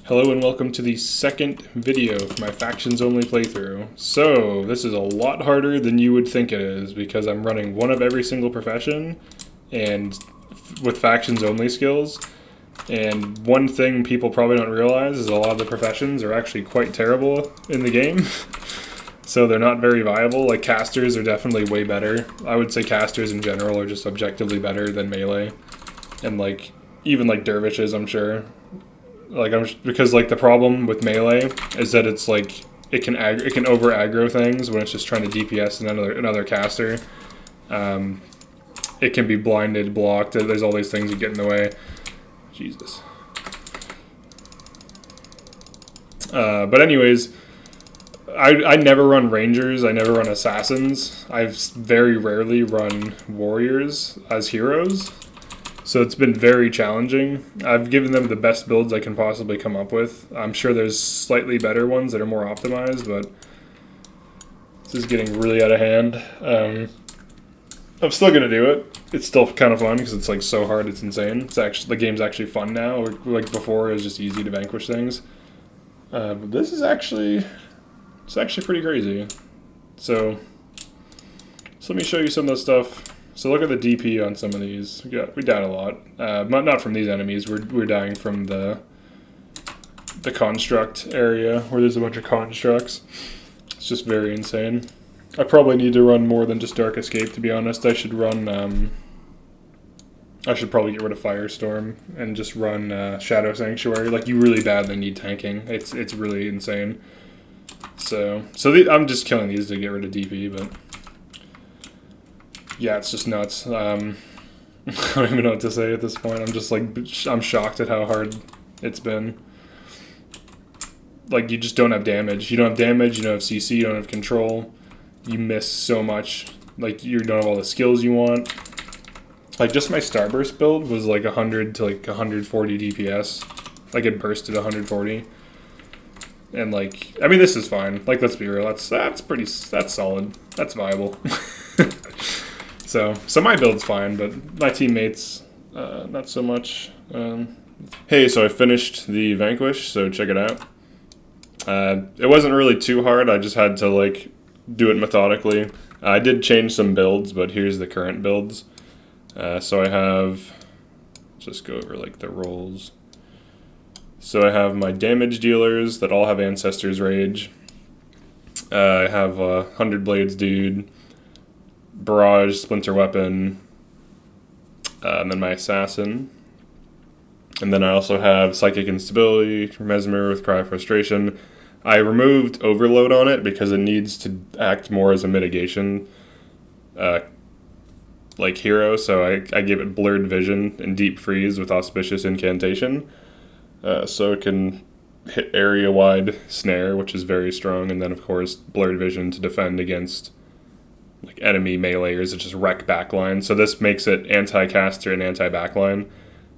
Hello and welcome to the second video for my factions only playthrough. So, this is a lot harder than you would think it is because I'm running one of every single profession and with factions only skills. And one thing people probably don't realize is a lot of the professions are actually quite terrible in the game. So they're not very viable. Like casters are definitely way better. I would say casters in general are just objectively better than melee. And like even like dervishes, I'm sure. Because like the problem with melee is that it's like it can over aggro things when it's just trying to DPS another caster. It can be blinded, blocked. There's all these things that get in the way. Jesus. But anyways, I never run rangers. I never run assassins. I've very rarely run warriors as heroes. So it's been very challenging. I've given them the best builds I can possibly come up with. I'm sure there's slightly better ones that are more optimized, but this is getting really out of hand. I'm still gonna do it. It's still kind of fun because it's like so hard, it's insane. It's actually the game's actually fun now. Like before, it was just easy to vanquish things. But this is actually pretty crazy. So let me show you some of the stuff. So look at the DP on some of these. We died a lot. Not from these enemies. We're dying from the construct area where there's a bunch of constructs. It's just very insane. I probably need to run more than just Dark Escape, to be honest. I should run. I should probably get rid of Firestorm and just run Shadow Sanctuary. Like you really badly need tanking. It's really insane. So I'm just killing these to get rid of DP, but. Yeah, it's just nuts. I don't even know what to say at this point. I'm just like, I'm shocked at how hard it's been. Like, you just don't have damage. You don't have damage, you don't have CC, you don't have control. You miss so much. Like, you don't have all the skills you want. Like, just my Starburst build was like 100 to like 140 DPS. Like, it bursted 140. And like, I mean, this is fine. Like, let's be real. That's solid. That's viable. So my build's fine, but my teammates, not so much. Hey, so I finished the Vanquish, so check it out. It wasn't really too hard, I just had to, like, do it methodically. I did change some builds, but here's the current builds. So I have, just go over, like, the rolls. So I have my damage dealers that all have Ancestor's Rage. I have 100 Blades Dude. Barrage, Splinter Weapon, and then my Assassin. And then I also have Psychic Instability, Mesmer with Cry of Frustration. I removed Overload on it because it needs to act more as a mitigation like hero, so I gave it Blurred Vision and Deep Freeze with Auspicious Incantation. So it can hit area-wide Snare, which is very strong, and then of course Blurred Vision to defend against like enemy meleeers that just wreck backline. So this makes it anti-caster and anti-backline.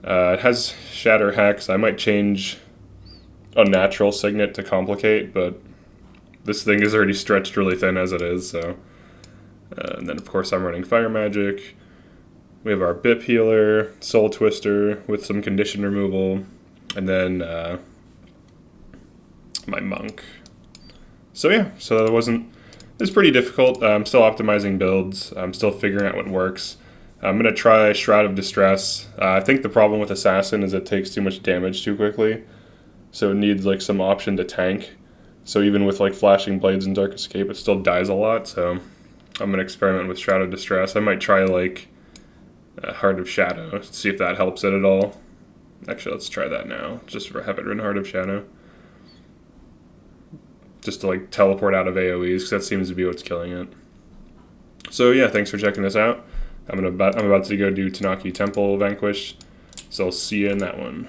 It has Shatter Hex. I might change Unnatural Signet to complicate, but this thing is already stretched really thin as it is. So, and then of course I'm running Fire Magic. We have our Bip Healer, Soul Twister with some condition removal, and then my Monk. So yeah, so that wasn't. It's pretty difficult. I'm still optimizing builds. I'm still figuring out what works. I'm going to try Shroud of Distress. I think the problem with Assassin is it takes too much damage too quickly. So it needs like some option to tank. So even with like Flashing Blades and Dark Escape, it still dies a lot. So I'm going to experiment with Shroud of Distress. I might try like Heart of Shadow, see if that helps it at all. Actually, let's try that now. Just have it run Heart of Shadow. Just to like teleport out of AoEs, because that seems to be what's killing it. So yeah, thanks for checking this out. I'm about to go do Tanaki Temple Vanquish, so I'll see you in that one.